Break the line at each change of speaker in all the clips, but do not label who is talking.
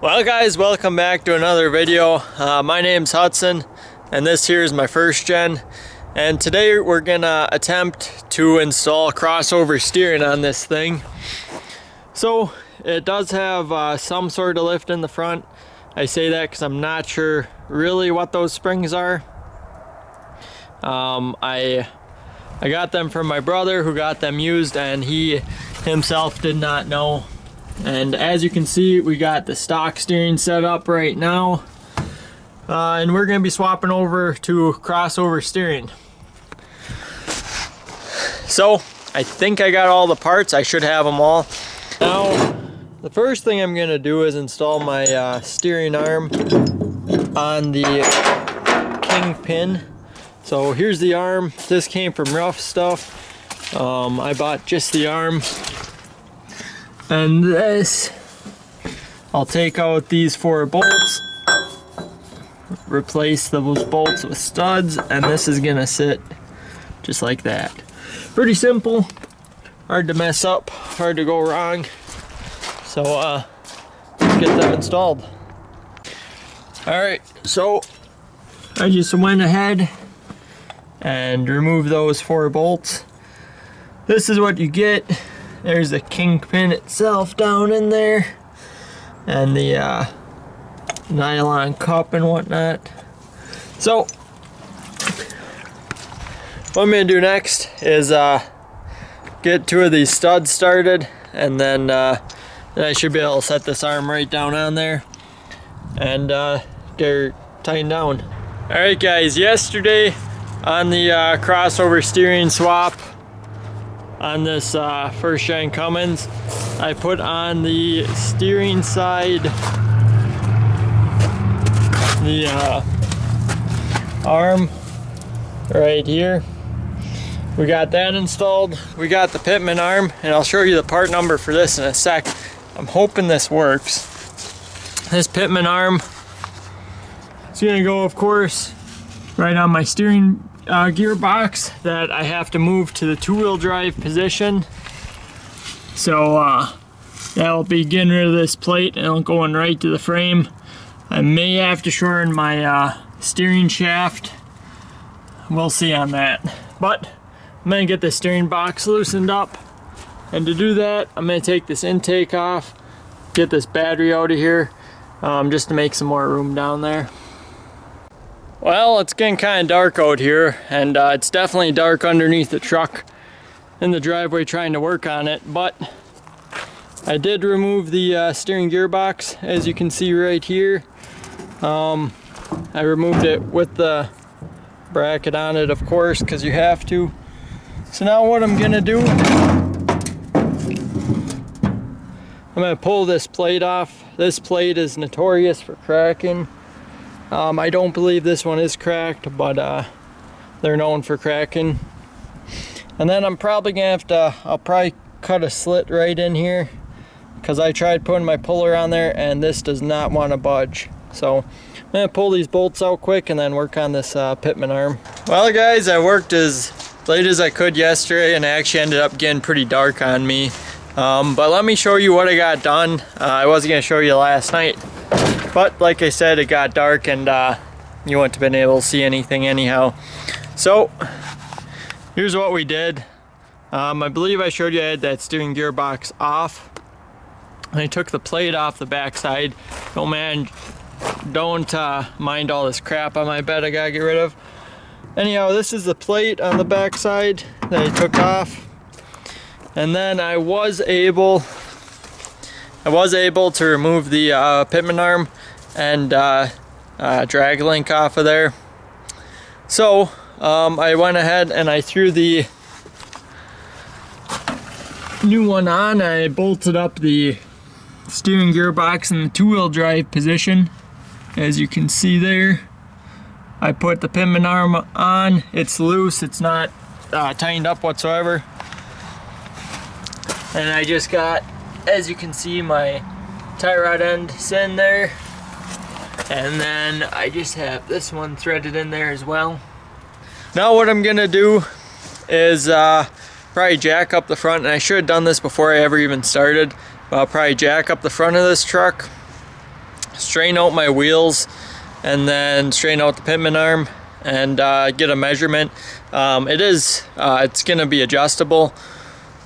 Well guys, welcome back to another video. My name's Hudson and this here is my first gen, and today we're gonna attempt to install crossover steering on this thing. So it does have some sort of lift in the front. I say that because I'm not sure really what those springs are. I got them from my brother who got them used, and he himself did not know. And as you can see, we got the stock steering set up right now, and we're going to be swapping over to crossover steering. So I think I got all the parts. I should have them all. Now the first thing I'm going to do is install my steering arm on the kingpin. So here's the arm. This came from Rough Stuff. I bought just the arm. And this, I'll take out these 4 bolts, replace those bolts with studs, and this is gonna sit just like that. Pretty simple, hard to mess up, hard to go wrong. So let's get them installed. Alright, so I just went ahead and removed those 4 bolts. This is what you get. There's the kingpin itself down in there, and the nylon cup and whatnot. So what I'm going to do next is get 2 of these studs started, and then I should be able to set this arm right down on there and get her tightened down. Alright guys, yesterday on the crossover steering swap on this first gen Cummins, I put on the steering side the arm right here. We got that installed. We got the pitman arm, and I'll show you the part number for this in a sec. I'm hoping this works. This pitman arm is gonna go, of course, right on my steering gearbox that I have to move to the 2-wheel drive position. So that'll be getting rid of this plate and going right to the frame. I may have to shorten my steering shaft. We'll see on that. But I'm gonna get the steering box loosened up, and to do that I'm gonna take this intake off, get this battery out of here, just to make some more room down there. Well, it's getting kind of dark out here, and it's definitely dark underneath the truck in the driveway trying to work on it, but I did remove the steering gearbox, as you can see right here. I removed it with the bracket on it, of course, because you have to. So now what I'm gonna do, I'm gonna pull this plate off. This plate is notorious for cracking. I don't believe this one is cracked, but they're known for cracking. And then I'm probably gonna have to, I'll probably cut a slit right in here, because I tried putting my puller on there and this does not want to budge. So I'm gonna pull these bolts out quick and then work on this pitman arm. Well guys, I worked as late as I could yesterday, and it actually ended up getting pretty dark on me. But let me show you what I got done. I wasn't gonna show you last night, but like I said, it got dark and you wouldn't have been able to see anything anyhow. So here's what we did. I believe I showed you I had that steering gearbox off. I took the plate off the backside. Don't mind all this crap on my bed I gotta get rid of. Anyhow, this is the plate on the backside that I took off. And then I was able to remove the pitman arm and drag link off of there. So I went ahead and I threw the new one on. I bolted up the steering gearbox in the 2-wheel drive position, as you can see there. I put the pitman arm on. It's loose, it's not tightened up whatsoever. And I just got, as you can see, my tie rod end in there, and then I just have this one threaded in there as well. Now what I'm gonna do is probably jack up the front, and I should have done this before I ever even started, but I'll probably jack up the front of this truck straighten out my wheels, and then straighten out the pitman arm and get a measurement. It's gonna be adjustable.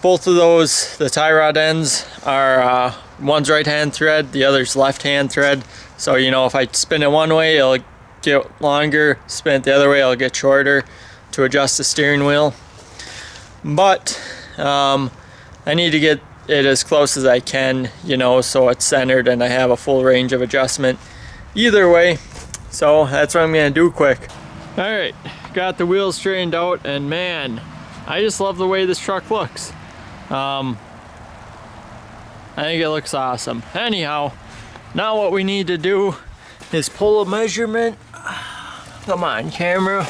Both of those, the tie rod ends are one's right hand thread, the other's left hand thread. So you know, if I spin it one way, it'll get longer, spin it the other way, it'll get shorter to adjust the steering wheel. But I need to get it as close as I can, you know, so it's centered and I have a full range of adjustment either way. So that's what I'm gonna do quick. All right, got the wheels straightened out, and man, I just love the way this truck looks. I think it looks awesome. Anyhow, now what we need to do is pull a measurement. Come on, camera.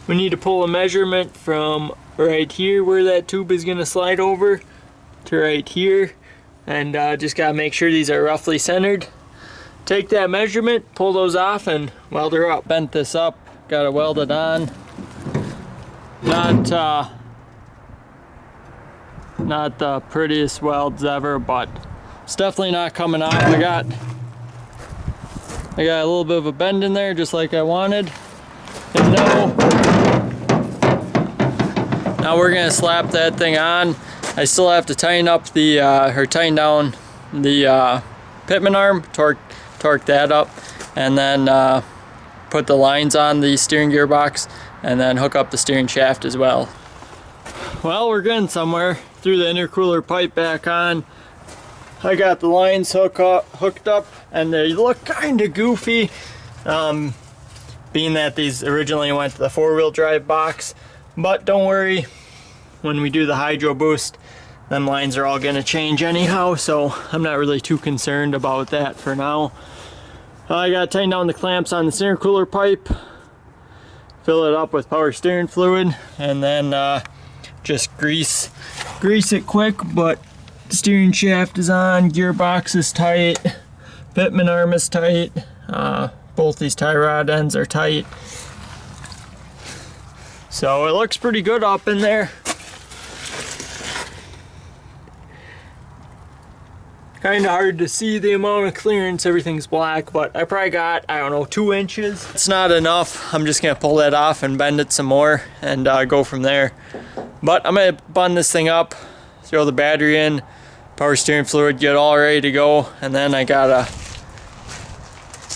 We need to pull a measurement from right here where that tube is gonna slide over to right here, and just gotta make sure these are roughly centered. Take that measurement, pull those off, and weld her up. Bent this up, got it welded on. Not the prettiest welds ever, but it's definitely not coming off. I got a little bit of a bend in there, just like I wanted. And now we're gonna slap that thing on. I still have to tighten up the tighten down the pitman arm, torque that up, and then put the lines on the steering gearbox, and then hook up the steering shaft as well. Well, we're getting somewhere. Threw the intercooler pipe back on. I got the lines hooked up, and they look kind of goofy, being that these originally went to the four-wheel drive box. But don't worry, when we do the hydro boost, them lines are all gonna change anyhow, so I'm not really too concerned about that for now. I gotta tighten down the clamps on the intercooler pipe, fill it up with power steering fluid, and then just grease it quick. But steering shaft is on, gearbox is tight, pitman arm is tight, both these tie rod ends are tight. So it looks pretty good up in there. Kind of hard to see the amount of clearance, everything's black, but I probably got, I don't know, 2 inches. It's not enough. I'm just gonna pull that off and bend it some more and go from there. But I'm gonna bun this thing up, throw the battery in, power steering fluid, get all ready to go, and then I gotta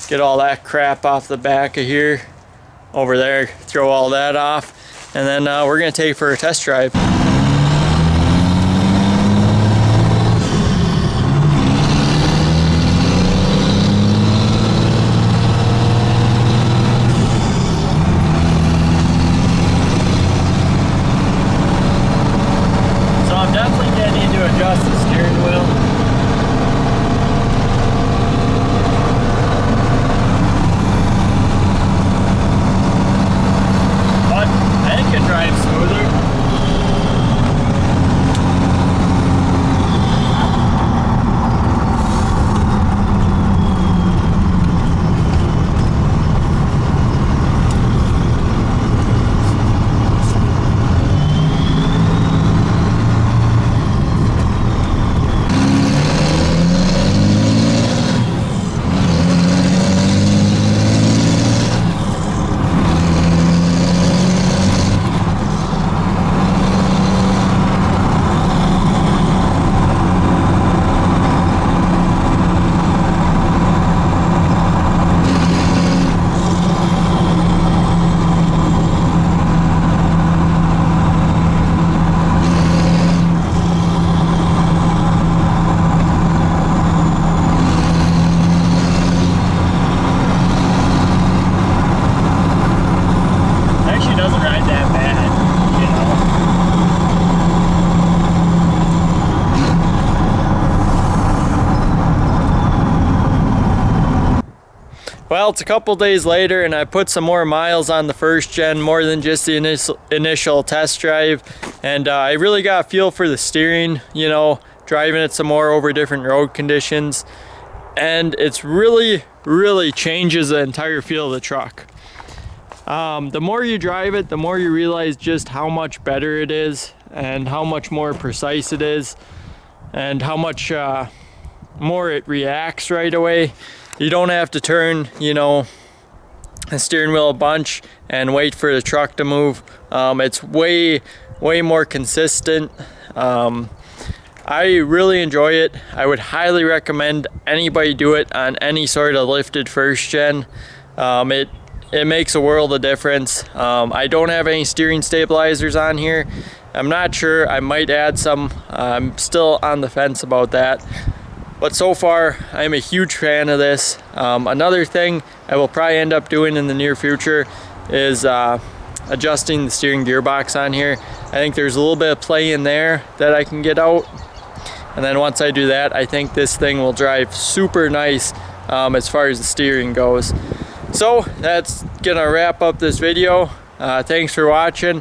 get all that crap off the back of here, over there, throw all that off, and then we're gonna take it for a test drive. Adjust the steering wheel. But I think it drives smoother. Well, it's a couple days later, and I put some more miles on the first gen, more than just the initial test drive, and I really got a feel for the steering, you know, driving it some more over different road conditions, and it's really changes the entire feel of the truck. The more you drive it, the more you realize just how much better it is, and how much more precise it is, and how much more it reacts right away. You don't have to turn, you know, the steering wheel a bunch and wait for the truck to move. It's way more consistent. I really enjoy it. I would highly recommend anybody do it on any sort of lifted first gen. It makes a world of difference. I don't have any steering stabilizers on here. I'm not sure, I might add some. I'm still on the fence about that. But so far, I'm a huge fan of this. Another thing I will probably end up doing in the near future is adjusting the steering gearbox on here. I think there's a little bit of play in there that I can get out. And then once I do that, I think this thing will drive super nice as far as the steering goes. So that's gonna wrap up this video. Thanks for watching.